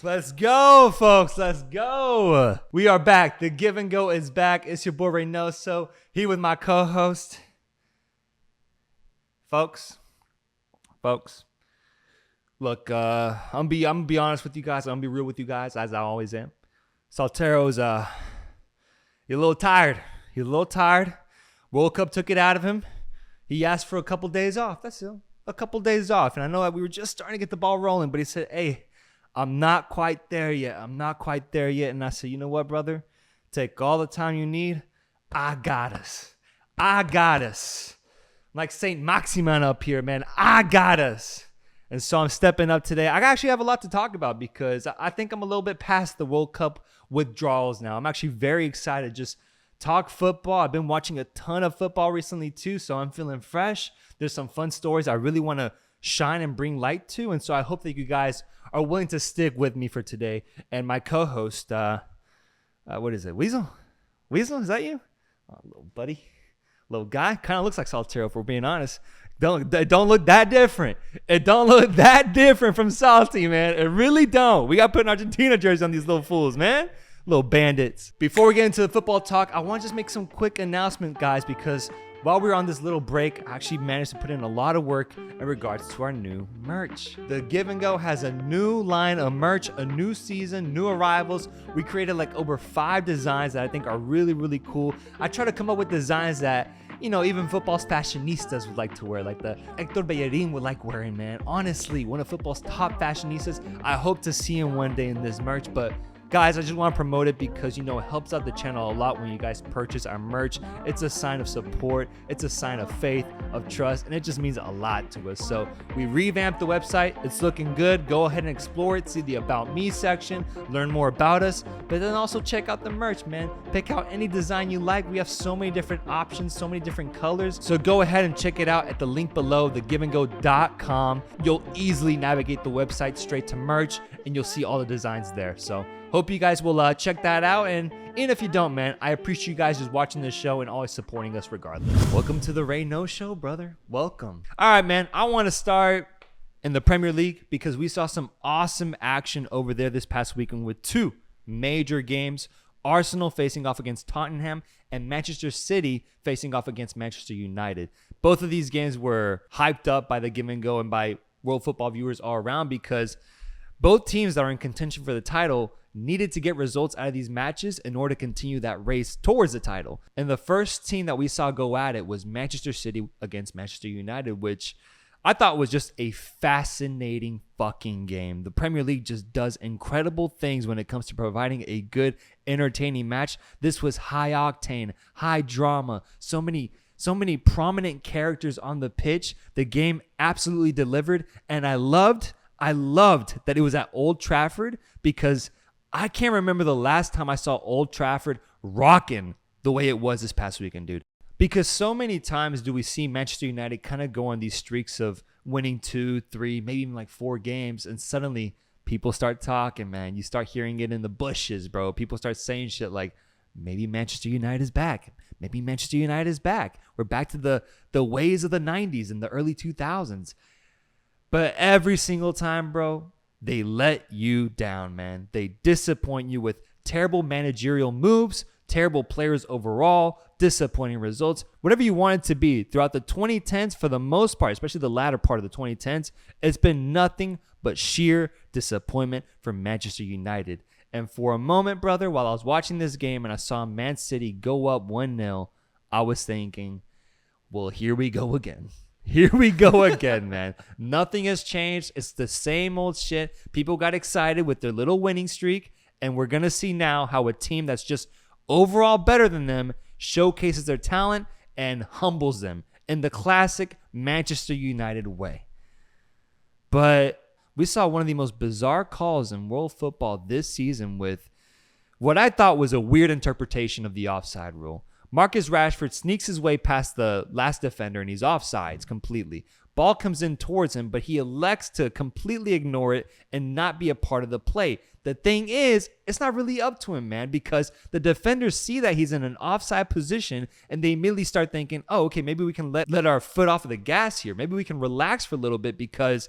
Let's go, folks. Let's go. We are back. The Give and Go is back. It's your boy Reynoso. Here with my co-host. Folks. Look, I'm gonna be honest with you guys. I'm gonna be real with you guys, as I always am. Saltero's he's a little tired. World Cup took it out of him. He asked for a couple days off. That's it. A couple days off. And I know that we were just starting to get the ball rolling, but he said, hey, I'm not quite there yet. And I said, you know what, brother? Take all the time you need. I got us. Like Saint Maximin up here, man. I got us. And so I'm stepping up today. I actually have a lot to talk about because I think I'm a little bit past the World Cup withdrawals now. I'm actually very excited to just talk football. I've been watching a ton of football recently too, so I'm feeling fresh. There's some fun stories I really want to shine and bring light to. And so I hope that you guys are willing to stick with me for today. And my co-host, what is it? Weasel, is that you? Oh, little buddy, little guy. Kind of looks like Saltero, if we're being honest. It don't look that different. It don't look that different from Salty, man. It really don't. We got to put an Argentina jersey on these little fools, man. Little bandits. Before we get into the football talk, I want to just make some quick announcement, guys, because while we were on this little break, I actually managed to put in a lot of work in regards to our new merch. The Give and Go has a new line of merch, a new season, new arrivals. We created like over 5 designs that I think are really, really cool. I try to come up with designs that, you know, even football's fashionistas would like to wear, like the Hector Bellerin would like wearing, man. Honestly, one of football's top fashionistas. I hope to see him one day in this merch, but guys, I just want to promote it because, you know, it helps out the channel a lot when you guys purchase our merch. It's a sign of support. It's a sign of faith, of trust, and it just means a lot to us. So we revamped the website. It's looking good. Go ahead and explore it. See the About Me section. Learn more about us. But then also check out the merch, man. Pick out any design you like. We have so many different options, so many different colors. So go ahead and check it out at the link below, thegivengoshow.com. You'll easily navigate the website straight to merch, and you'll see all the designs there. So hope you guys will check that out. And if you don't, man, I appreciate you guys just watching this show and always supporting us regardless. Welcome to the ReynoSHOW, brother. Welcome. All right, man. I want to start in the Premier League because we saw some awesome action over there this past weekend with 2 major games. Arsenal facing off against Tottenham and Manchester City facing off against Manchester United. Both of these games were hyped up by the Give and Go and by world football viewers all around because both teams that are in contention for the title needed to get results out of these matches in order to continue that race towards the title. And the first team that we saw go at it was Manchester City against Manchester United, which I thought was just a fascinating fucking game. The Premier League just does incredible things when it comes to providing a good, entertaining match. This was high octane, high drama, so many prominent characters on the pitch. The game absolutely delivered, and I loved that it was at Old Trafford because I can't remember the last time I saw Old Trafford rocking the way it was this past weekend, dude. Because so many times do we see Manchester United kind of go on these streaks of winning 2, 3, maybe even like 4 games, and suddenly people start talking, man. You start hearing it in the bushes, bro. People start saying shit like, maybe Manchester United is back. Maybe Manchester United is back. We're back to the ways of the 90s and the early 2000s. But every single time, bro, they let you down, man. They disappoint you with terrible managerial moves, terrible players overall, disappointing results, whatever you want it to be. Throughout the 2010s, for the most part, especially the latter part of the 2010s, it's been nothing but sheer disappointment for Manchester United. And for a moment, brother, while I was watching this game and I saw Man City go up 1-0, I was thinking, well, here we go again. Here we go again, man. Nothing has changed. It's the same old shit. People got excited with their little winning streak, and we're going to see now how a team that's just overall better than them showcases their talent and humbles them in the classic Manchester United way. But we saw one of the most bizarre calls in world football this season with what I thought was a weird interpretation of the offside rule. Marcus Rashford sneaks his way past the last defender and he's offsides completely. Ball comes in towards him, but he elects to completely ignore it and not be a part of the play. The thing is, it's not really up to him, man, because the defenders see that he's in an offside position and they immediately start thinking, oh, okay, maybe we can let our foot off of the gas here. Maybe we can relax for a little bit because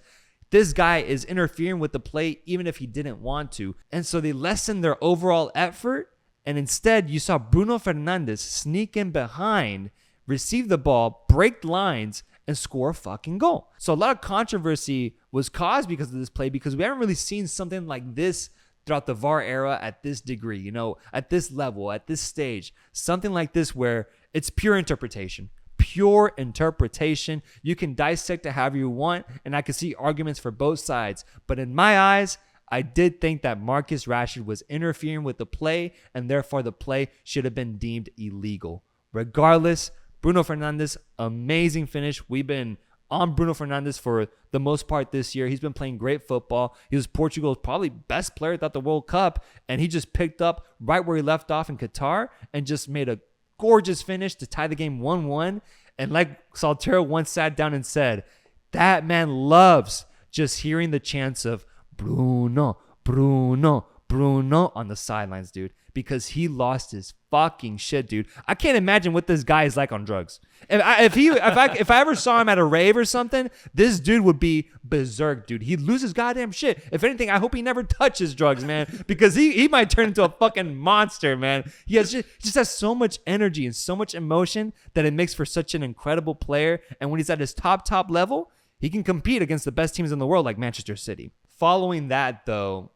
this guy is interfering with the play even if he didn't want to. And so they lessened their overall effort. And instead, you saw Bruno Fernandes sneak in behind, receive the ball, break lines, and score a fucking goal. So a lot of controversy was caused because of this play, because we haven't really seen something like this throughout the VAR era at this degree, you know, at this level, at this stage. Something like this where it's pure interpretation. Pure interpretation. You can dissect it however you want, and I can see arguments for both sides. But in my eyes, I did think that Marcus Rashford was interfering with the play, and therefore the play should have been deemed illegal. Regardless, Bruno Fernandes, amazing finish. We've been on Bruno Fernandes for the most part this year. He's been playing great football. He was Portugal's probably best player throughout the World Cup, and he just picked up right where he left off in Qatar and just made a gorgeous finish to tie the game 1-1. And like Saltero once sat down and said, that man loves just hearing the chants of Bruno, Bruno, Bruno on the sidelines, dude, because he lost his fucking shit, dude. I can't imagine what this guy is like on drugs. If I ever saw him at a rave or something, this dude would be berserk, dude. He'd lose his goddamn shit. If anything, I hope he never touches drugs, man, because he might turn into a fucking monster, man. He just has so much energy and so much emotion that it makes for such an incredible player. And when he's at his top level, he can compete against the best teams in the world like Manchester City. Following that, though,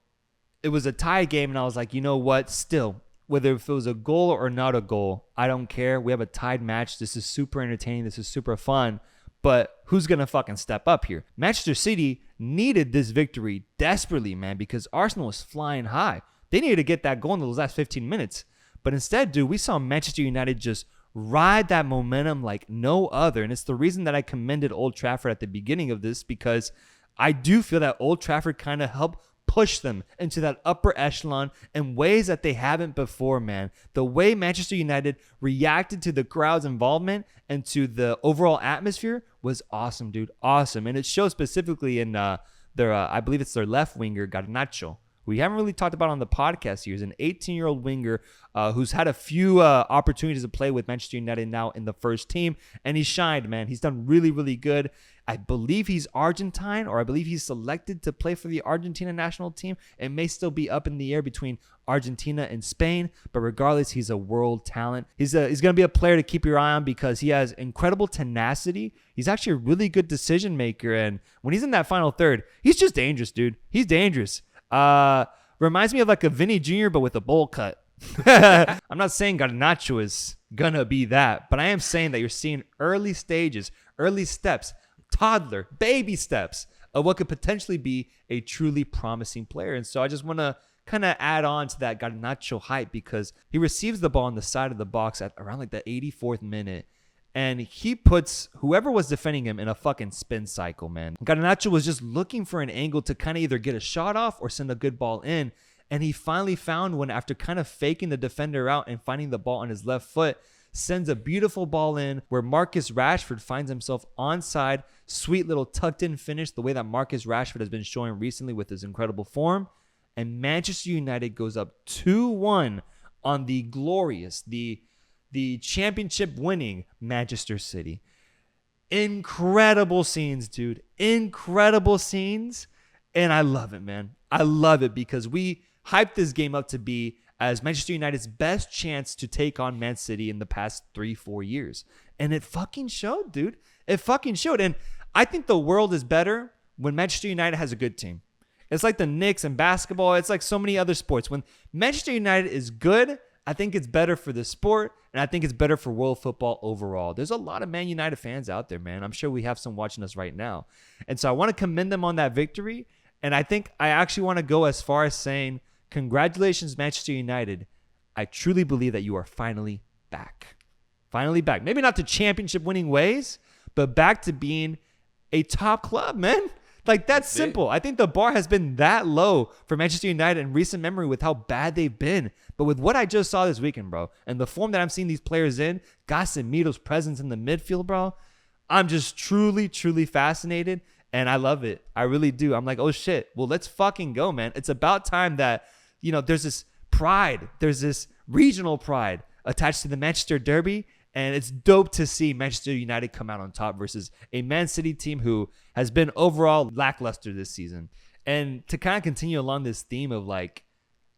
it was a tie game, and I was like, you know what? Still, whether if it was a goal or not a goal, I don't care. We have a tied match. This is super entertaining. This is super fun. But who's going to fucking step up here? Manchester City needed this victory desperately, man, because Arsenal was flying high. They needed to get that goal in those last 15 minutes. But instead, dude, we saw Manchester United just ride that momentum like no other. And it's the reason that I commended Old Trafford at the beginning of this, because I do feel that Old Trafford kind of helped push them into that upper echelon in ways that they haven't before, man. The way Manchester United reacted to the crowd's involvement and to the overall atmosphere was awesome, dude. Awesome. And it shows specifically in their, I believe it's their left winger, Garnacho. We haven't really talked about on the podcast here. He's an 18-year-old winger who's had a few opportunities to play with Manchester United now in the first team, and he shined, man. He's done really, really good. I believe he's Argentine, or I believe he's selected to play for the Argentina national team. It may still be up in the air between Argentina and Spain, but regardless, he's a world talent. He's going to be a player to keep your eye on because he has incredible tenacity. He's actually a really good decision maker, and when he's in that final third, he's just dangerous, dude. He's dangerous. Reminds me of like a Vinny Jr., but with a bowl cut. I'm not saying Garnacho is gonna be that, but I am saying that you're seeing early stages, early steps, toddler, baby steps of what could potentially be a truly promising player. And so I just want to kind of add on to that Garnacho hype, because he receives the ball on the side of the box at around like the 84th minute. And he puts whoever was defending him in a fucking spin cycle, man. Garnacho was just looking for an angle to kind of either get a shot off or send a good ball in. And he finally found one after kind of faking the defender out and finding the ball on his left foot. Sends a beautiful ball in where Marcus Rashford finds himself onside. Sweet little tucked in finish, the way that Marcus Rashford has been showing recently with his incredible form. And Manchester United goes up 2-1 on the glorious, the championship winning Manchester City. Incredible scenes, dude. Incredible scenes. And I love it, man. I love it because we hyped this game up to be as Manchester United's best chance to take on Man City in the past 3-4 years. And it fucking showed, dude. It fucking showed. And I think the world is better when Manchester United has a good team. It's like the Knicks in basketball. It's like so many other sports. When Manchester United is good, I think it's better for the sport, and I think it's better for world football overall. There's a lot of Man United fans out there, man. I'm sure we have some watching us right now. And so I want to commend them on that victory. And I think I actually want to go as far as saying, congratulations, Manchester United. I truly believe that you are finally back. Finally back. Maybe not to championship winning ways, but back to being a top club, man. Like, that's simple. I think the bar has been that low for Manchester United in recent memory with how bad they've been. But with what I just saw this weekend, bro, and the form that I'm seeing these players in, Casemiro's presence in the midfield, bro, I'm just truly, truly fascinated. And I love it. I really do. I'm like, oh, shit. Well, let's fucking go, man. It's about time that, there's this pride. There's this regional pride attached to the Manchester Derby. And it's dope to see Manchester United come out on top versus a Man City team who has been overall lackluster this season. And to kind of continue along this theme of like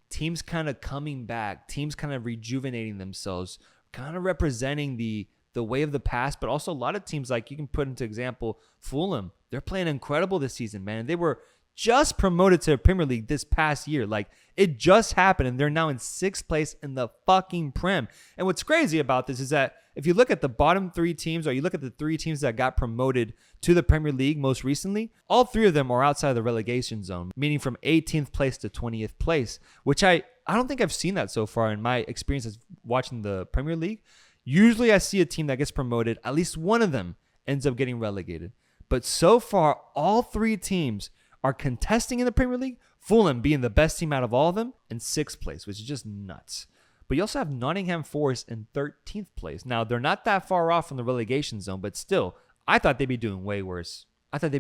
teams kind of coming back, teams kind of rejuvenating themselves, kind of representing the way of the past, but also a lot of teams, like you can put into example Fulham. They're playing incredible this season, man. They were just promoted to the Premier League this past year. Like it just happened, and they're now in 6th place in the fucking Prem. And what's crazy about this is that if you look at the bottom 3 teams, or you look at the 3 teams that got promoted to the Premier League most recently, all 3 of them are outside of the relegation zone, meaning from 18th place to 20th place, which I don't think I've seen that so far in my experience as watching the Premier League. Usually I see a team that gets promoted, at least one of them ends up getting relegated. But so far, all 3 teams are contesting in the Premier League, Fulham being the best team out of all of them in 6th place, which is just nuts. But you also have Nottingham Forest in 13th place. Now, they're not that far off from the relegation zone, but still, I thought they'd be doing way worse. But they're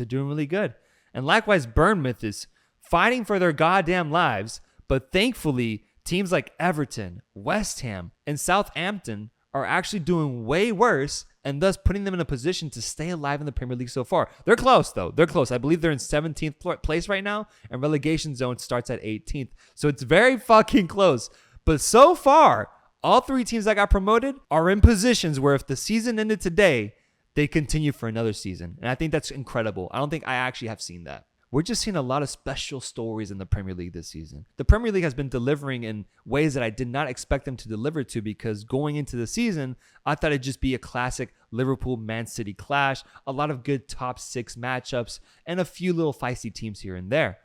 doing really good. And likewise, Bournemouth is fighting for their goddamn lives, but thankfully, teams like Everton, West Ham, and Southampton are actually doing way worse, and thus putting them in a position to stay alive in the Premier League so far. They're close, though. They're close. I believe they're in 17th place right now, and relegation zone starts at 18th. So it's very fucking close. But so far, all 3 teams that got promoted are in positions where if the season ended today, they continue for another season. And I think that's incredible. I don't think I actually have seen that. We're just seeing a lot of special stories in the Premier League this season. The Premier League has been delivering in ways that I did not expect them to deliver to, because going into the season, I thought it'd just be a classic Liverpool-Man City clash, a lot of good top 6 matchups, and a few little feisty teams here and there.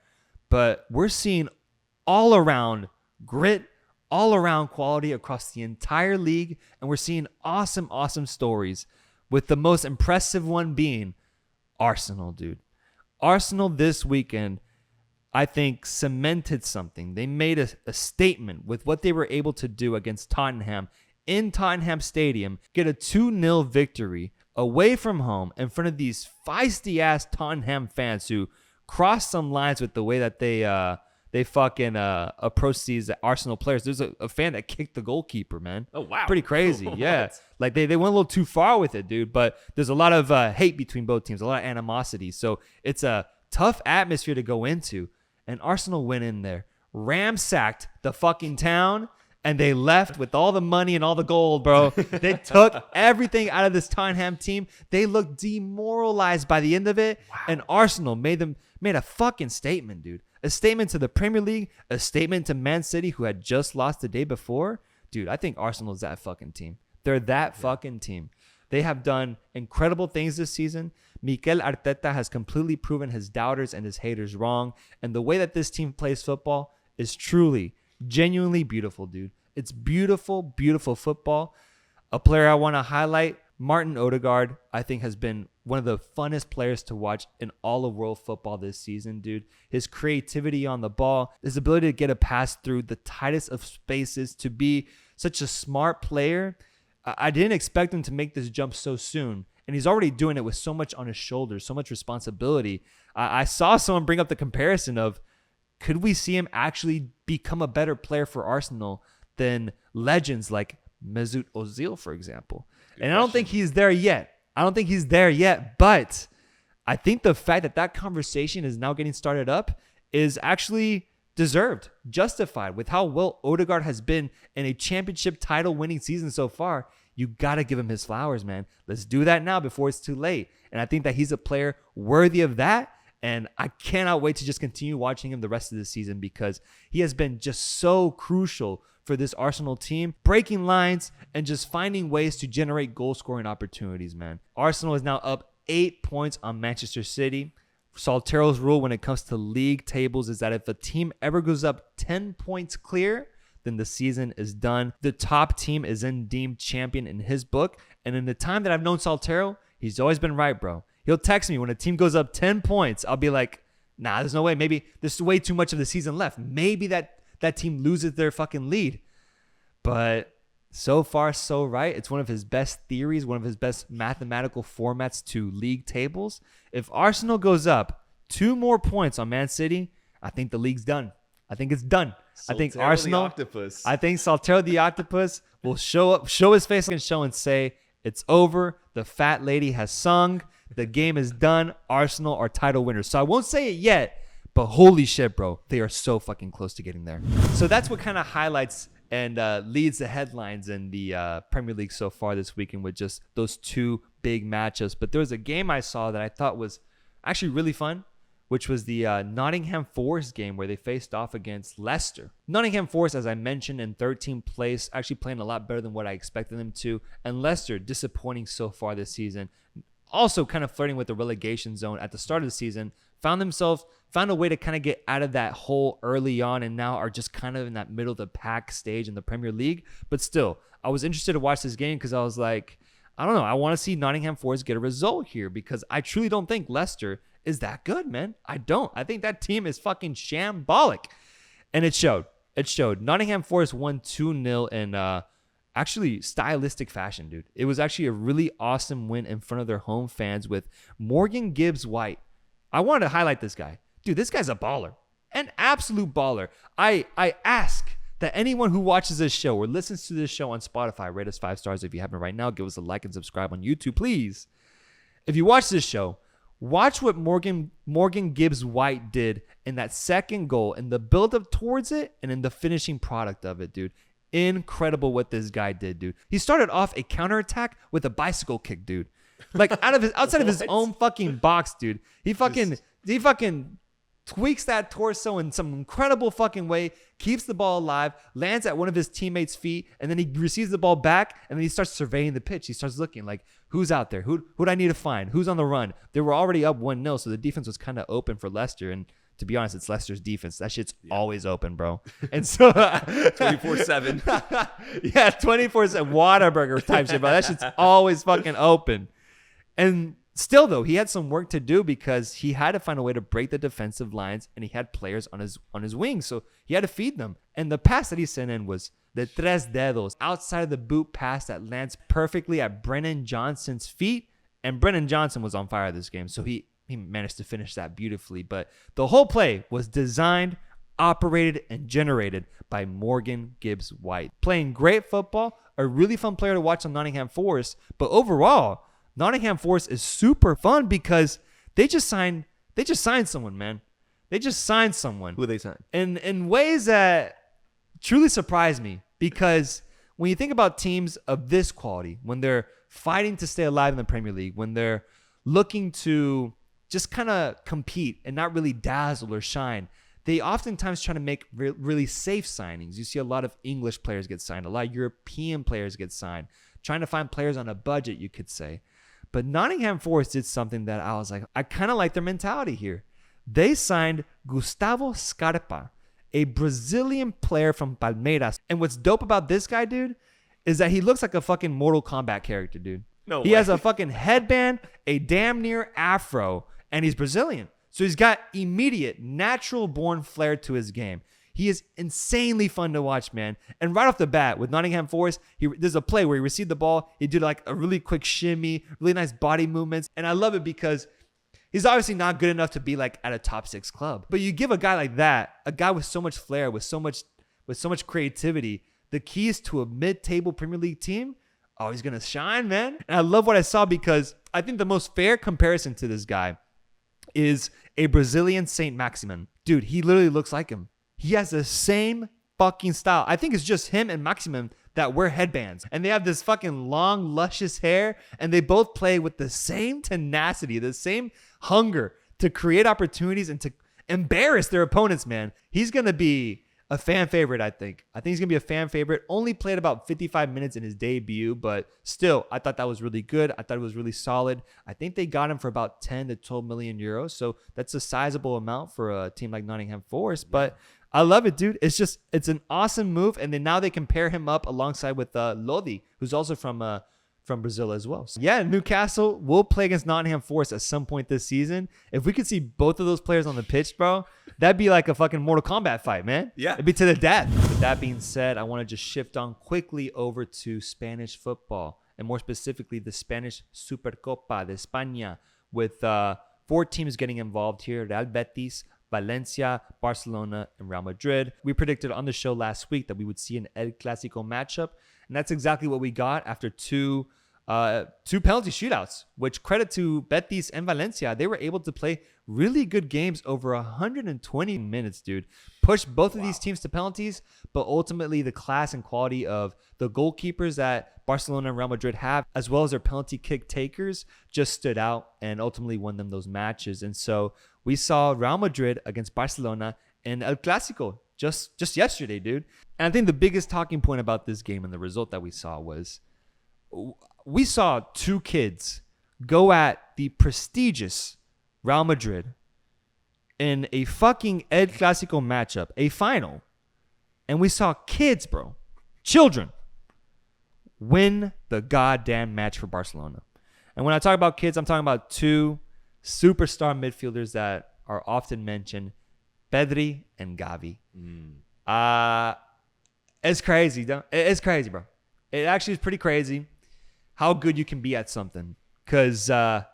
But we're seeing all around grit, all around quality across the entire league, and we're seeing awesome, awesome stories, with the most impressive one being Arsenal, dude. Arsenal this weekend, I think, cemented something. They made a statement with what they were able to do against Tottenham in Tottenham Stadium, get a 2-0 victory away from home in front of these feisty-ass Tottenham fans who crossed some lines with the way that they fucking approach these Arsenal players. There's a fan that kicked the goalkeeper, man. Oh, wow. Pretty crazy, yeah. Like they went a little too far with it, dude. But there's a lot of hate between both teams, a lot of animosity. So it's a tough atmosphere to go into. And Arsenal went in there, ransacked the fucking town, and they left with all the money and all the gold, bro. They took everything out of this Tottenham team. They looked demoralized by the end of it. Wow. And Arsenal made a fucking statement, dude. A statement to the Premier League, a statement to Man City, who had just lost the day before. Dude, I think Arsenal is that fucking team. They're that fucking team. They have done incredible things this season. Mikel Arteta has completely proven his doubters and his haters wrong. And the way that this team plays football is truly, genuinely beautiful, dude. It's beautiful, beautiful football. A player I want to highlight, Martin Odegaard, I think has been one of the funnest players to watch in all of world football this season, dude. His creativity on the ball, his ability to get a pass through the tightest of spaces, to be such a smart player. I didn't expect him to make this jump so soon. And he's already doing it with so much on his shoulders, so much responsibility. I saw someone bring up the comparison of, could we see him actually become a better player for Arsenal than legends like Mesut Ozil, for example? And I don't think he's there yet. But I think the fact that conversation is now getting started up is actually deserved, justified. With how well Odegaard has been in a championship title winning season so far, you got to give him his flowers, man. Let's do that now before it's too late. And I think that he's a player worthy of that. And I cannot wait to just continue watching him the rest of the season, because he has been just so crucial for this Arsenal team, breaking lines and just finding ways to generate goal-scoring opportunities, man. Arsenal is now up 8 points on Manchester City. Saltero's rule when it comes to league tables is that if a team ever goes up 10 points clear, then the season is done. The top team is then deemed champion in his book. And in the time that I've known Saltero, he's always been right, bro. He'll text me when a team goes up 10 points. I'll be like, nah, there's no way. Maybe there's way too much of the season left. Maybe that team loses their fucking lead. But so far, so right. It's one of his best theories, one of his best mathematical formats to league tables. If Arsenal goes up 2 more points on Man City, I think the league's done. I think it's done. I think Soltero Arsenal. the octopus. I think Soltero the octopus will show his face on the show and say it's over. The fat lady has sung. The game is done. Arsenal are title winners. So I won't say it yet, but holy shit, bro, they are so fucking close to getting there. So that's what kind of highlights and leads the headlines in the Premier League so far this weekend with just those two big matchups. But there was a game I saw that I thought was actually really fun, which was the Nottingham Forest game where they faced off against Leicester. Nottingham Forest, as I mentioned, in 13th place, actually playing a lot better than what I expected them to. And Leicester, disappointing so far this season. Also kind of flirting with the relegation zone at the start of the season. Found a way to kind of get out of that hole early on and now are just kind of in that middle of the pack stage in the Premier League. But still, I was interested to watch this game because I was like, I don't know. I want to see Nottingham Forest get a result here because I truly don't think Leicester is that good, man. I don't. I think that team is fucking shambolic. And it showed. It showed. Nottingham Forest won 2-0 in actually stylistic fashion, dude. It was actually a really awesome win in front of their home fans with Morgan Gibbs-White. I wanted to highlight this guy. Dude, this guy's a baller. An absolute baller. I ask that anyone who watches this show or listens to this show on Spotify, rate us 5 stars if you haven't right now. Give us a like and subscribe on YouTube, please. If you watch this show, watch what Morgan Gibbs-White did in that second goal, in the build-up towards it, and in the finishing product of it, dude. Incredible what this guy did, dude. He started off a counterattack with a bicycle kick, dude. Like outside of his own fucking box, dude. He fucking tweaks that torso in some incredible fucking way, keeps the ball alive, lands at one of his teammates' feet, and then he receives the ball back, and then he starts surveying the pitch. He starts looking like, who's out there? Who'd I need to find? Who's on the run? They were already up 1-0, so the defense was kind of open for Leicester, and to be honest, it's Leicester's defense. That shit's always open, bro. And so 24/7. Yeah, 24/7 Whataburger type shit, bro. That shit's always fucking open. And still, though, he had some work to do because he had to find a way to break the defensive lines, and he had players on his wings, so he had to feed them. And the pass that he sent in was the tres dedos, outside of the boot pass that lands perfectly at Brennan Johnson's feet. And Brennan Johnson was on fire this game, so he managed to finish that beautifully. But the whole play was designed, operated, and generated by Morgan Gibbs-White. Playing great football, a really fun player to watch on Nottingham Forest. But overall, Nottingham Forest is super fun because they just signed someone, man. They just signed someone. Who they signed? In ways that truly surprise me, because when you think about teams of this quality, when they're fighting to stay alive in the Premier League, when they're looking to just kind of compete and not really dazzle or shine, they oftentimes try to make really safe signings. You see a lot of English players get signed, a lot of European players get signed, trying to find players on a budget, you could say. But Nottingham Forest did something that I was like, I kind of like their mentality here. They signed Gustavo Scarpa, a Brazilian player from Palmeiras. And what's dope about this guy, dude, is that he looks like a fucking Mortal Kombat character, dude. No He way. has a fucking headband, a damn near afro, and he's Brazilian. So he's got immediate, natural-born flair to his game. He is insanely fun to watch, man. And right off the bat, with Nottingham Forest, there's a play where he received the ball. He did like a really quick shimmy, really nice body movements. And I love it because he's obviously not good enough to be like at a top 6 club. But you give a guy like that, a guy with so much flair, with so much creativity, the keys to a mid-table Premier League team, oh, he's going to shine, man. And I love what I saw because I think the most fair comparison to this guy is a Brazilian Saint Maximin. Dude, he literally looks like him. He has the same fucking style. I think it's just him and Maximin that wear headbands. And they have this fucking long, luscious hair. And they both play with the same tenacity, the same hunger to create opportunities and to embarrass their opponents, man. He's going to be a fan favorite, I think. I think he's going to be a fan favorite. Only played about 55 minutes in his debut, but still, I thought that was really good. I thought it was really solid. I think they got him for about 10 to 12 million euros. So that's a sizable amount for a team like Nottingham Forest. But I love it, dude. It's an awesome move. And then now they can pair him up alongside with Lodi, who's also from Brazil as well. So yeah, Newcastle will play against Nottingham Forest at some point this season. If we could see both of those players on the pitch, bro, that'd be like a fucking Mortal Kombat fight, man. Yeah. It'd be to the death. With that being said, I want to just shift on quickly over to Spanish football, and more specifically the Spanish Supercopa de España, with 4 teams getting involved here: Real Betis, Valencia, Barcelona, and Real Madrid. We predicted on the show last week that we would see an El Clasico matchup, and that's exactly what we got after two penalty shootouts, which credit to Betis and Valencia. They were able to play really good games over 120 minutes, dude. Pushed both of these teams to penalties, but ultimately the class and quality of the goalkeepers that Barcelona and Real Madrid have, as well as their penalty kick takers, just stood out and ultimately won them those matches. And so we saw Real Madrid against Barcelona in El Clasico just yesterday, dude. And I think the biggest talking point about this game and the result that we saw was we saw two kids go at the prestigious Real Madrid in a fucking El Clasico matchup, a final. And we saw kids, bro, children, win the goddamn match for Barcelona. And when I talk about kids, I'm talking about two superstar midfielders that are often mentioned, Pedri and Gavi. It's crazy. It's crazy, bro. It actually is pretty crazy how good you can be at something. Because, I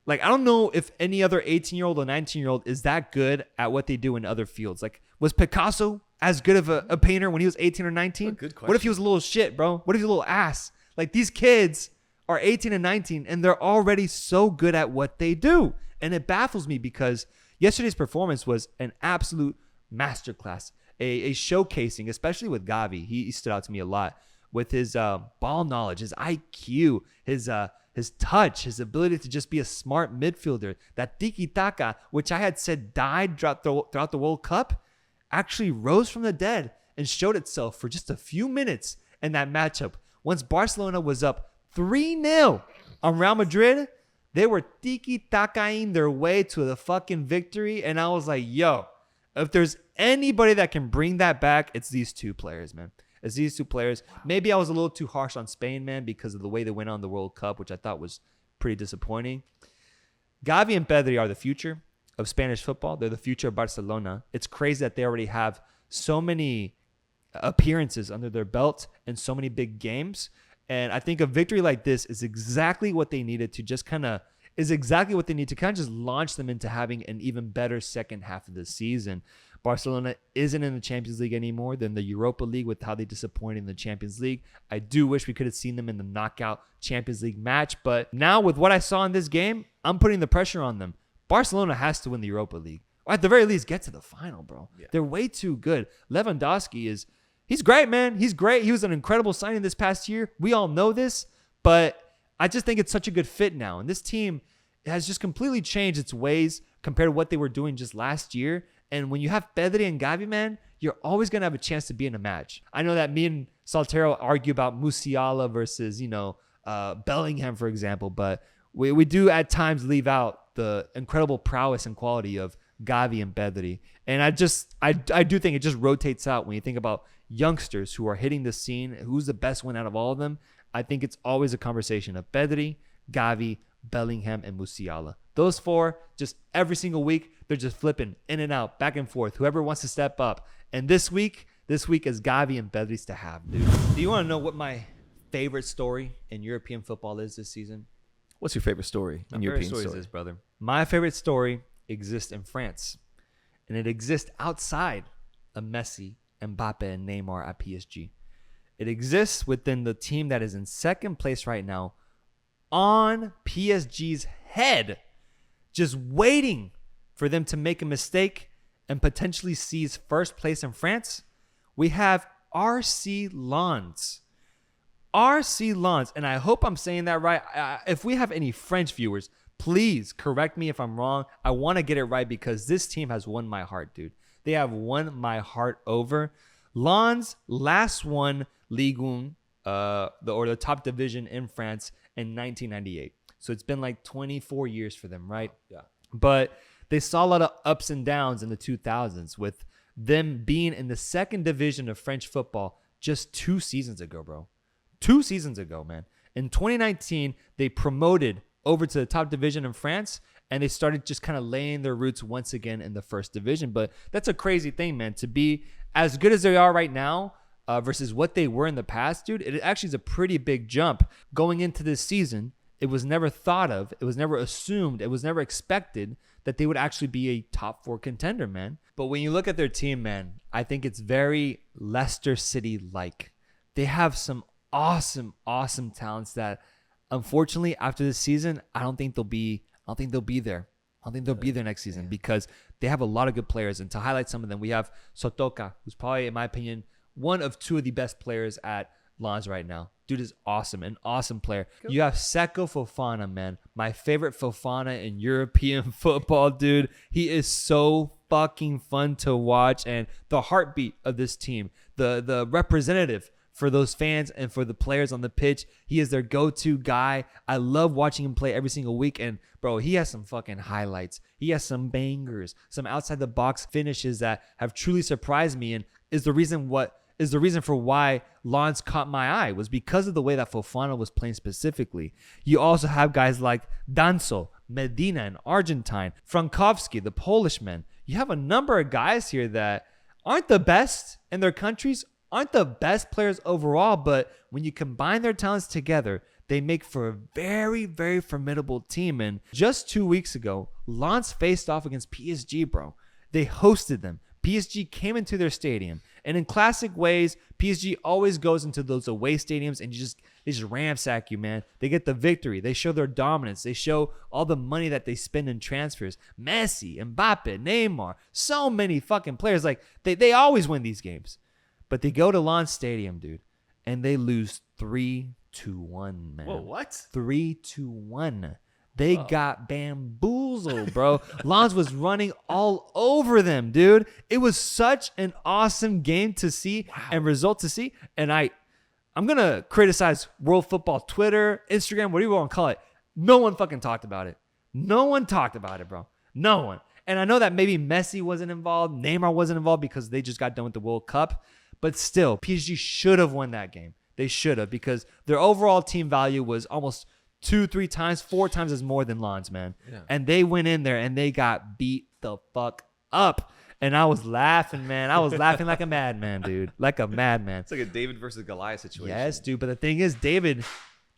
don't know if any other 18-year-old or 19-year-old is that good at what they do in other fields. Like, was Picasso as good of a painter when he was 18 or 19? Good question. What if he was a little shit, bro? What if he was a little ass? Like, these kids are 18 and 19, and they're already so good at what they do. And it baffles me because yesterday's performance was an absolute masterclass, a showcasing, especially with Gavi. He stood out to me a lot with his ball knowledge, his IQ, his touch, his ability to just be a smart midfielder. That tiki-taka, which I had said died throughout the World Cup, actually rose from the dead and showed itself for just a few minutes in that matchup. Once Barcelona was up 3-0 on Real Madrid, they were tiki-takaing their way to the fucking victory. And I was like, yo, if there's anybody that can bring that back, it's these two players, man. It's these two players. Maybe I was a little too harsh on Spain, man, because of the way they went on the World Cup, which I thought was pretty disappointing. Gavi and Pedri are the future of Spanish football. They're the future of Barcelona. It's crazy that they already have so many appearances under their belt and so many big games. And I think a victory like this is exactly what they needed to just kind of just launch them into having an even better second half of the season. Barcelona isn't in the Champions League anymore than the Europa League with how they disappointed in the Champions League. I do wish we could have seen them in the knockout Champions League match. But now with what I saw in this game, I'm putting the pressure on them. Barcelona has to win the Europa League. Or at the very least, get to the final, bro. Yeah. They're way too good. Lewandowski he's great, man. He's great. He was an incredible signing this past year. We all know this. But I just think it's such a good fit now. And this team has just completely changed its ways compared to what they were doing just last year. And when you have Pedri and Gavi, man, you're always going to have a chance to be in a match. I know that me and Saltero argue about Musiala versus, Bellingham, for example. But we do at times leave out the incredible prowess and quality of Gavi and Pedri. And I do think it just rotates out when you think about youngsters who are hitting the scene. Who's the best one out of all of them? I think it's always a conversation of Pedri, Gavi, Bellingham, and Musiala. Those four, just every single week, they're just flipping in and out, back and forth. Whoever wants to step up. And this week is Gavi and Pedri's to have, dude. Do you want to know what my favorite story in European football is this season? What's your favorite story in European story? Is this, brother. My favorite story exists in France. And it exists outside of Messi, Mbappe, and Neymar at PSG. It exists within the team that is in second place right now on PSG's head, just waiting for them to make a mistake and potentially seize first place in France. We have RC Lens. RC Lens, and I hope I'm saying that right. If we have any French viewers, please correct me if I'm wrong. I want to get it right because this team has won my heart, dude. They have won my heart over. Lens last won Ligue 1, the top division in France in 1998. So it's been like 24 years for them, right? Yeah. But they saw a lot of ups and downs in the 2000s with them being in the second division of French football just 2 seasons ago, bro. 2 seasons ago, man. In 2019, they promoted over to the top division in France, and they started just kind of laying their roots once again in the first division. But that's a crazy thing, man, to be as good as they are right now versus what they were in the past, dude. It actually is a pretty big jump. Going into this season, it was never thought of, it was never assumed, it was never expected that they would actually be a top 4 contender, man. But when you look at their team, man, I think it's very Leicester City-like. They have some awesome talents that, unfortunately, after this season, I don't think they'll be there. I don't think they'll be there next season because they have a lot of good players. And to highlight some of them, we have Sotoka, who's probably, in my opinion, one of 2 of the best players at Lens right now. Dude is awesome, an awesome player. You have Seko Fofana, man. My favorite Fofana in European football, dude. He is so fucking fun to watch and the heartbeat of this team, the representative for those fans and for the players on the pitch. He is their go-to guy. I love watching him play every single week. And, bro, he has some fucking highlights. He has some bangers, some outside-the-box finishes that have truly surprised me and is the reason for why Lens caught my eye was because of the way that Fofana was playing specifically. You also have guys like Danso, Medina, an Argentine, Frankowski, the Polishman. You have a number of guys here that aren't the best in their countries, aren't the best players overall, but when you combine their talents together, they make for a very, very formidable team. And just 2 weeks ago, Lens faced off against PSG, bro. They hosted them. PSG came into their stadium. And in classic ways, PSG always goes into those away stadiums and they just ramsack you, man. They get the victory. They show their dominance. They show all the money that they spend in transfers. Messi, Mbappe, Neymar, so many fucking players. Like, they always win these games. But they go to Lens Stadium, dude, and they lose 3-1, man. Whoa, what? 3-1. They got bamboozled, bro. Lens was running all over them, dude. It was such an awesome game to see and result to see. And I'm going to criticize World Football Twitter, Instagram, whatever you want to call it. No one fucking talked about it. No one talked about it, bro. No one. And I know that maybe Messi wasn't involved, Neymar wasn't involved because they just got done with the World Cup. But still, PSG should have won that game. They should have because their overall team value was almost 2, 3 times, 4 times as more than Lens, man. Yeah. And they went in there and they got beat the fuck up. And I was laughing, man. I was laughing like a madman, dude. Like a madman. It's like a David versus Goliath situation. Yes, dude. But the thing is, David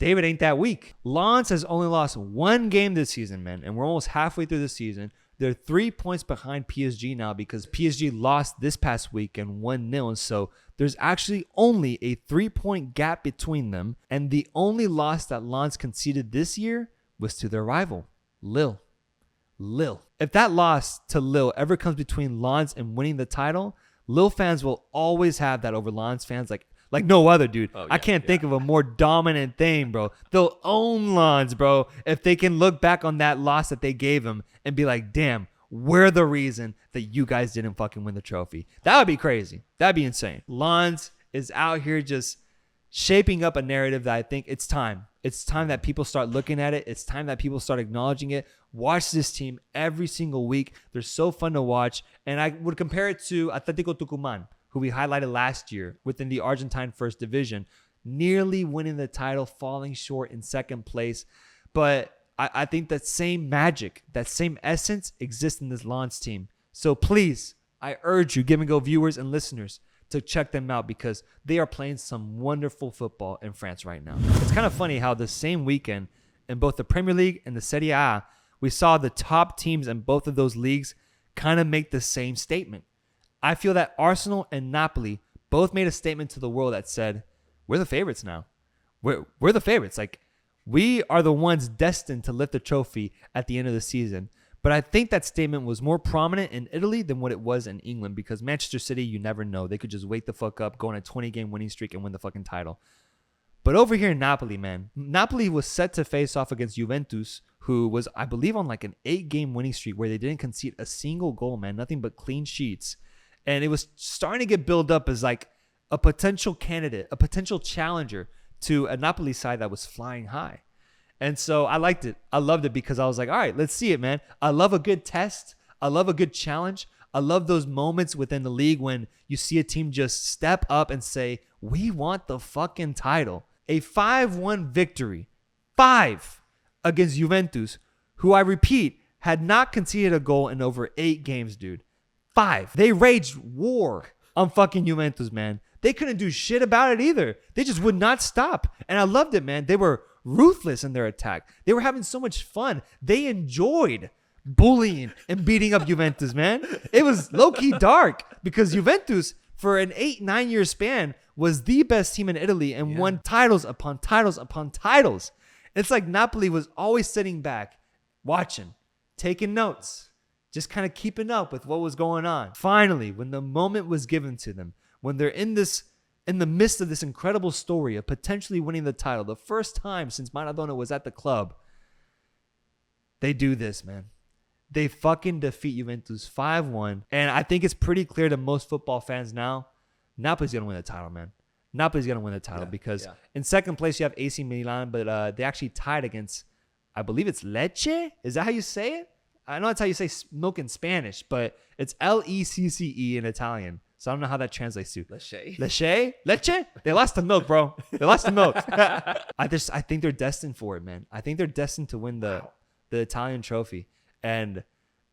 ain't that weak. Lens has only lost 1 game this season, man. And we're almost halfway through the season. They're 3 points behind PSG now because PSG lost this past week and 1-0. And so there's actually only a 3-point gap between them. And the only loss that Lens conceded this year was to their rival, Lille. If that loss to Lille ever comes between Lens and winning the title, Lille fans will always have that over Lens fans like no other, dude. Oh, yeah, I can't think of a more dominant thing, bro. They'll own Lens, bro, if they can look back on that loss that they gave them and be like, damn, we're the reason that you guys didn't fucking win the trophy. That would be crazy. That'd be insane. Lens is out here just shaping up a narrative that I think it's time. It's time that people start looking at it. It's time that people start acknowledging it. Watch this team every single week. They're so fun to watch. And I would compare it to Atletico Tucumán, who we highlighted last year within the Argentine First Division, nearly winning the title, falling short in second place. But I think that same magic, that same essence exists in this Lens team. So please, I urge you, Give and Go viewers and listeners, to check them out because they are playing some wonderful football in France right now. It's kind of funny how the same weekend in both the Premier League and the Serie A, we saw the top teams in both of those leagues kind of make the same statement. I feel that Arsenal and Napoli both made a statement to the world that said, we're the favorites now. We're the favorites. Like, we are the ones destined to lift the trophy at the end of the season. But I think that statement was more prominent in Italy than what it was in England because Manchester City, you never know. They could just wake the fuck up, go on a 20-game winning streak, and win the fucking title. But over here in Napoli, man, Napoli was set to face off against Juventus, who was, I believe, on like an 8-game winning streak where they didn't concede a single goal, man. Nothing but clean sheets. And it was starting to get built up as like a potential candidate, a potential challenger to a Napoli side that was flying high. And so I liked it. I loved it because I was like, all right, let's see it, man. I love a good test. I love a good challenge. I love those moments within the league when you see a team just step up and say, we want the fucking title. A 5-1 victory, 5 against Juventus, who I repeat, had not conceded a goal in over 8 games, dude. 5. They raged war on fucking Juventus, man. They couldn't do shit about it either. They just would not stop. And I loved it, man. They were ruthless in their attack. They were having so much fun. They enjoyed bullying and beating up Juventus, man. It was low-key dark because Juventus, for an 8-9 year span, was the best team in Italy and won titles upon titles upon titles. It's like Napoli was always sitting back, watching, taking notes, just kind of keeping up with what was going on. Finally, when the moment was given to them, when they're in the midst of this incredible story of potentially winning the title, the first time since Maradona was at the club, they do this, man. They fucking defeat Juventus 5-1. And I think it's pretty clear to most football fans now, Napoli's going to win the title, man. Napoli's going to win the title because in second place you have AC Milan, but they actually tied against, I believe it's Lecce. Is that how you say it? I know that's how you say milk in Spanish, but it's Lecce in Italian. So I don't know how that translates to. Lecce? They lost the milk, bro. They lost the milk. I think they're destined for it, man. I think they're destined to win the Italian trophy. And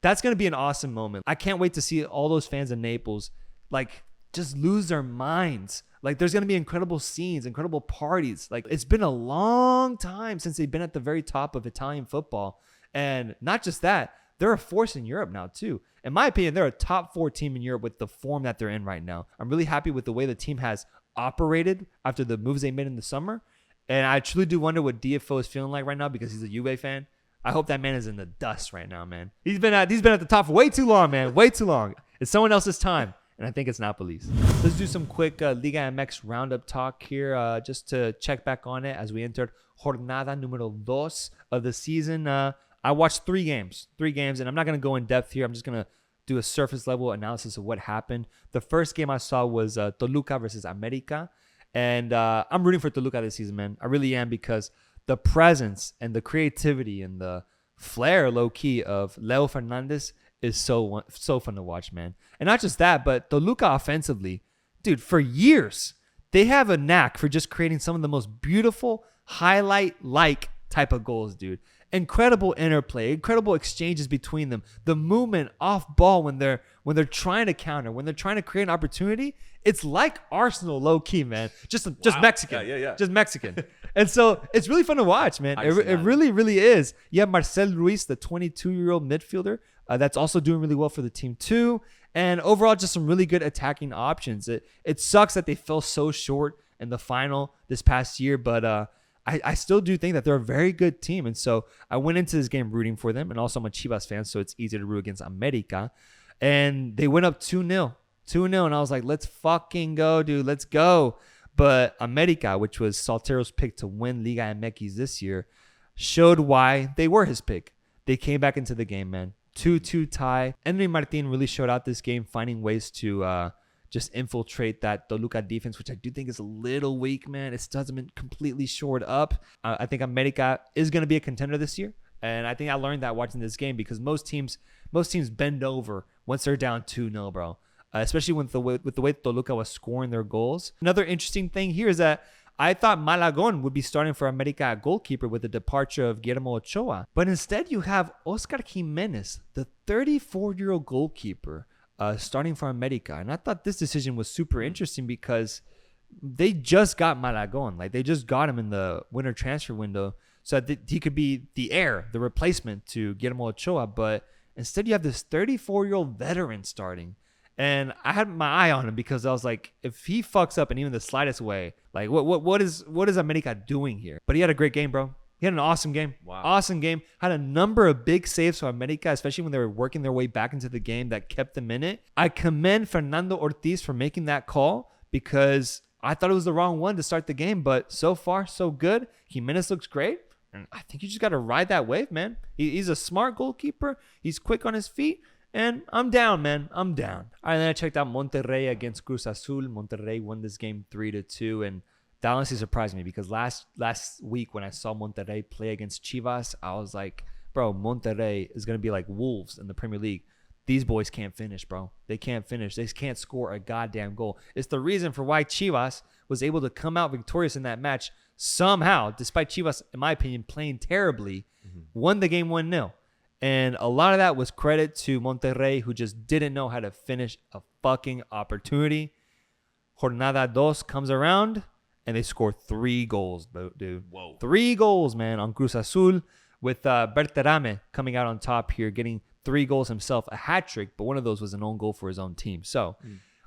that's going to be an awesome moment. I can't wait to see all those fans in Naples like just lose their minds. Like there's going to be incredible scenes, incredible parties. Like it's been a long time since they've been at the very top of Italian football. And not just that, they're a force in Europe now too. In my opinion, they're a top 4 team in Europe with the form that they're in right now. I'm really happy with the way the team has operated after the moves they made in the summer. And I truly do wonder what DFO is feeling like right now because he's a Juve fan. I hope that man is in the dust right now, man. He's been at the top for way too long, man. Way too long. It's someone else's time, and I think it's Napoli's. Let's do some quick Liga MX Roundup talk here just to check back on it as we entered Jornada número 2 of the season. I watched 3 games, and I'm not going to go in depth here. I'm just going to do a surface level analysis of what happened. The first game I saw was Toluca versus America, and I'm rooting for Toluca this season, man. I really am because the presence and the creativity and the flair, low-key, of Leo Fernandez is so fun to watch, man. And not just that, but Toluca offensively, dude, for years, they have a knack for just creating some of the most beautiful, highlight-like type of goals, dude. Incredible interplay, incredible exchanges between them. The movement off ball when they're trying to counter, when they're trying to create an opportunity, it's like Arsenal low key, man. Just Mexican. Yeah. Just Mexican. And so it's really fun to watch, man. It really, really is. You have Marcel Ruiz, the 22-year-old midfielder, that's also doing really well for the team too. And overall, just some really good attacking options. It sucks that they fell so short in the final this past year, but I still do think that they're a very good team. And so I went into this game rooting for them. And also I'm a Chivas fan, so it's easy to root against America. And they went up 2-0. 2-0. And I was like, let's fucking go, dude. Let's go. But America, which was Saltero's pick to win Liga MX this year, showed why they were his pick. They came back into the game, man. 2-2 tie. Henry Martin really showed out this game, finding ways to just infiltrate that Toluca defense, which I do think is a little weak, man. It still hasn't been completely shored up. I think America is going to be a contender this year. And I think I learned that watching this game because most teams bend over once they're down 2-0, bro. Especially with the way Toluca was scoring their goals. Another interesting thing here is that I thought Malagon would be starting for America at goalkeeper with the departure of Guillermo Ochoa. But instead you have Oscar Jimenez, the 34-year-old goalkeeper, starting for America. And I thought this decision was super interesting because they just got Malagon. Like they just got him in the winter transfer window so that he could be the replacement to Guillermo Ochoa. But instead you have this 34-year-old veteran starting. And I had my eye on him because I was like, if he fucks up in even the slightest way, like what is America doing here? But he had a great game, bro. He had an awesome game. Wow. Awesome game. Had a number of big saves for America, especially when they were working their way back into the game that kept them in it. I commend Fernando Ortiz for making that call because I thought it was the wrong one to start the game, but so far, so good. Jimenez looks great. And I think you just got to ride that wave, man. He's a smart goalkeeper. He's quick on his feet. And I'm down, man. I'm down. All right, then I checked out Monterrey against Cruz Azul. Monterrey won this game 3-2. And that honestly surprised me because last week when I saw Monterrey play against Chivas, I was like, bro, Monterrey is going to be like Wolves in the Premier League. These boys can't finish, bro. They can't finish. They can't score a goddamn goal. It's the reason for why Chivas was able to come out victorious in that match somehow, despite Chivas, in my opinion, playing terribly, won the game 1-0. And a lot of that was credit to Monterrey, who just didn't know how to finish a fucking opportunity. Jornada 2 comes around, and they score 3 goals, dude. Whoa. 3 goals, man, on Cruz Azul. with Berterame coming out on top here, getting 3 goals himself, a hat trick, but one of those was an own goal for his own team. So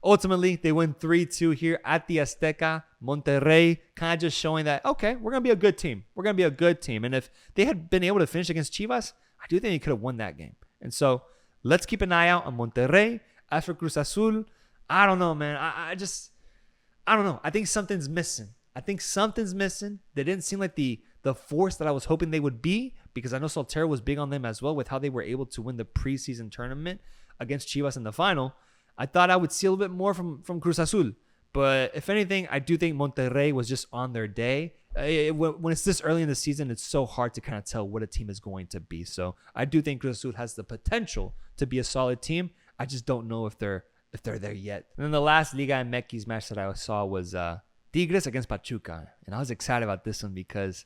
ultimately, they win 3-2 here at the Azteca. Monterrey kind of just showing that, okay, we're going to be a good team. We're going to be a good team. And if they had been able to finish against Chivas, I do think they could have won that game. And so let's keep an eye out on Monterrey. As for Cruz Azul, I don't know, man. I don't know. I think something's missing. They didn't seem like the force that I was hoping they would be, because I know Soltero was big on them as well with how they were able to win the preseason tournament against Chivas in the final. I thought I would see a little bit more from Cruz Azul. But if anything, I do think Monterrey was just on their day. When it's this early in the season, it's so hard to kind of tell what a team is going to be. So I do think Cruz Azul has the potential to be a solid team. I just don't know if they're there yet. And then the last Liga MX match that I saw was Tigres against Pachuca. And I was excited about this one because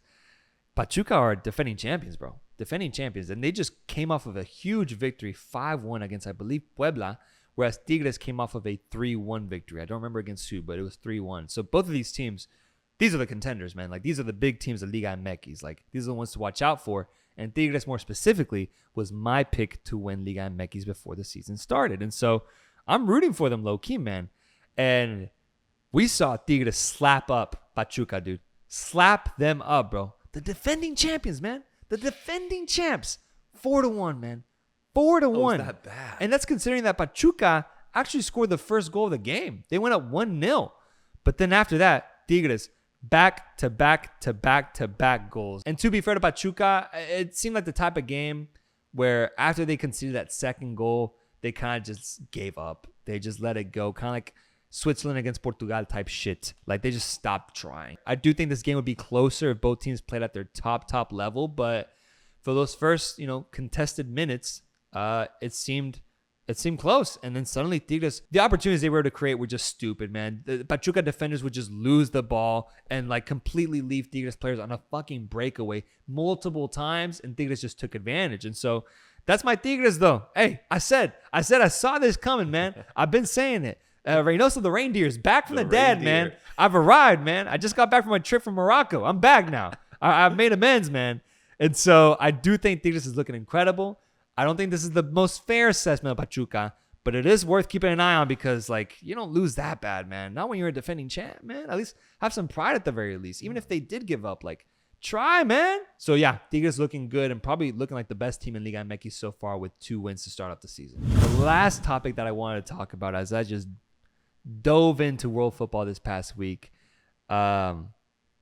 Pachuca are defending champions, bro. Defending champions. And they just came off of a huge victory, 5-1 against, I believe, Puebla. Whereas Tigres came off of a 3-1 victory. I don't remember against who, but it was 3-1. So both of these teams, these are the contenders, man. Like, these are the big teams of Liga MX. Like, these are the ones to watch out for. And Tigres, more specifically, was my pick to win Liga MX before the season started. And so I'm rooting for them low-key, man. And we saw Tigres slap up Pachuca, dude. Slap them up, bro. The defending champions, man. The defending champs. 4-1, man. 4-1. Oh, it's that bad. And that's considering that Pachuca actually scored the first goal of the game. They went up 1-0. But then after that, Tigres back-to-back goals. And to be fair to Pachuca, it seemed like the type of game where after they conceded that second goal, they kind of just gave up. They just let it go. Kind of like Switzerland against Portugal type shit. Like, they just stopped trying. I do think this game would be closer if both teams played at their top level. But for those first, contested minutes, it seemed close. And then suddenly Tigres, the opportunities they were able to create were just stupid, man. The Pachuca defenders would just lose the ball and like completely leave Tigres players on a fucking breakaway multiple times, and Tigres just took advantage. And so that's my Tigres, though. Hey, I said I saw this coming, man. I've been saying it. Reynoso the reindeer is back from the dead, man. I've arrived, man. I just got back from my trip from Morocco. I'm back now. I've made amends, man. And so I do think Tigres is looking incredible. I don't think this is the most fair assessment of Pachuca, but it is worth keeping an eye on because, like, you don't lose that bad, man. Not when you're a defending champ, man. At least have some pride at the very least. Even if they did give up, like, try, man. So, yeah, Tigres looking good and probably looking like the best team in Liga MX so far with 2 wins to start off the season. The last topic that I wanted to talk about as I just dove into world football this past week,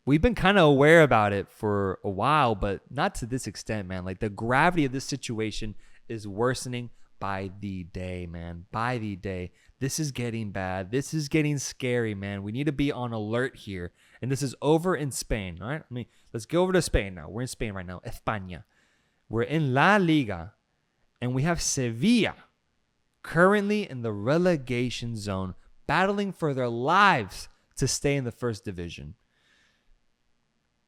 we've been kind of aware about it for a while, but not to this extent, man. Like, the gravity of this situation is worsening by the day, man. By the day. This is getting bad. This is getting scary, man. We need to be on alert here. And this is over in Spain, all right? Let's go over to Spain now. We're in Spain right now. España. We're in La Liga. And we have Sevilla currently in the relegation zone, battling for their lives to stay in the first division.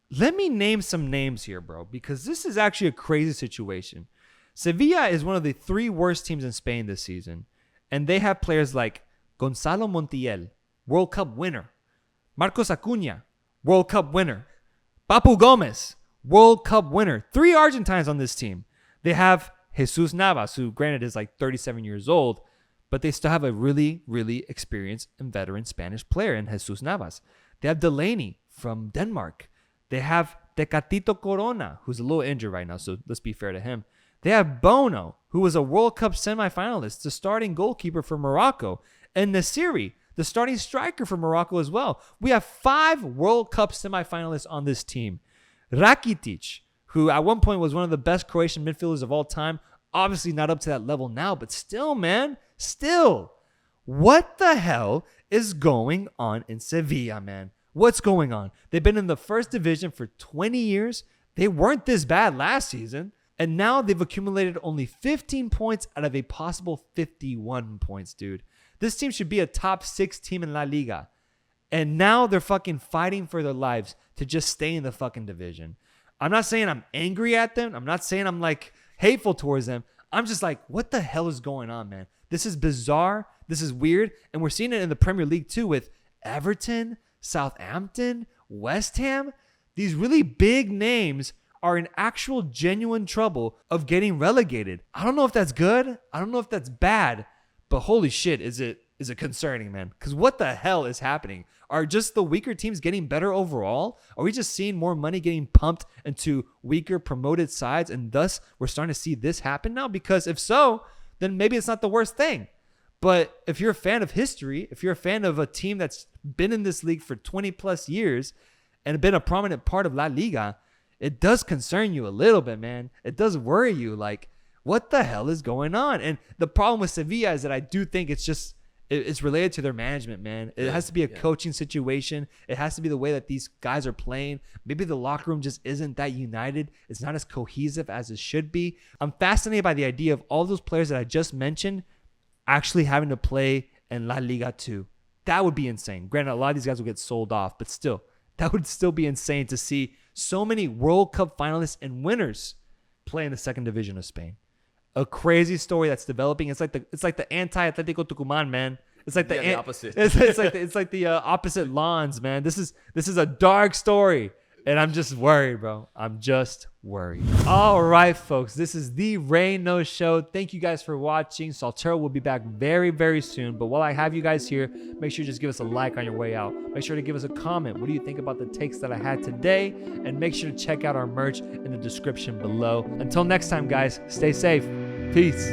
Let me name some names here, bro, because this is actually a crazy situation. Sevilla is one of the 3 worst teams in Spain this season, and they have players like Gonzalo Montiel, World Cup winner, Marcos Acuna, World Cup winner, Papu Gomez, World Cup winner. 3 Argentines on this team. They have Jesus Navas, who granted is like 37 years old, but they still have a really, really experienced and veteran Spanish player in Jesus Navas. They have Delaney from Denmark. They have Tecatito Corona, who's a little injured right now, so let's be fair to him. They have Bono, who was a World Cup semifinalist, the starting goalkeeper for Morocco, and Nasiri, the starting striker for Morocco as well. We have 5 World Cup semifinalists on this team. Rakitic, who at one point was one of the best Croatian midfielders of all time, obviously not up to that level now, but still, man, still. What the hell is going on in Sevilla, man? What's going on? They've been in the first division for 20 years. They weren't this bad last season. And now they've accumulated only 15 points out of a possible 51 points, dude. This team should be a top 6 team in La Liga. And now they're fucking fighting for their lives to just stay in the fucking division. I'm not saying I'm angry at them. I'm not saying I'm like hateful towards them. I'm just like, what the hell is going on, man? This is bizarre. This is weird. And we're seeing it in the Premier League too with Everton, Southampton, West Ham. These really big names are in actual genuine trouble of getting relegated. I don't know if that's good. I don't know if that's bad, but holy shit, is it concerning, man? Because what the hell is happening? Are just the weaker teams getting better overall? Are we just seeing more money getting pumped into weaker promoted sides, and thus we're starting to see this happen now? Because if so, then maybe it's not the worst thing. But if you're a fan of history, if you're a fan of a team that's been in this league for 20 plus years and been a prominent part of La Liga, it does concern you a little bit, man. It does worry you. Like, what the hell is going on? And the problem with Sevilla is that I do think it's related to their management, man. It has to be a coaching situation. It has to be the way that these guys are playing. Maybe the locker room just isn't that united. It's not as cohesive as it should be. I'm fascinated by the idea of all those players that I just mentioned actually having to play in La Liga 2. That would be insane. Granted, a lot of these guys will get sold off, but still, that would still be insane to see so many World Cup finalists and winners play in the second division of Spain. A crazy story that's developing. It's like the anti-Atletico Tucumán, man. It's like the opposite. It's like the opposite lawns, man. This is a dark story, and I'm just worried, bro. I'm just worried. All right, folks. This is the ReynoSHOW. Thank you guys for watching. Saltero will be back very, very soon. But while I have you guys here, make sure you just give us a like on your way out. Make sure to give us a comment. What do you think about the takes that I had today? And make sure to check out our merch in the description below. Until next time, guys, stay safe. Peace.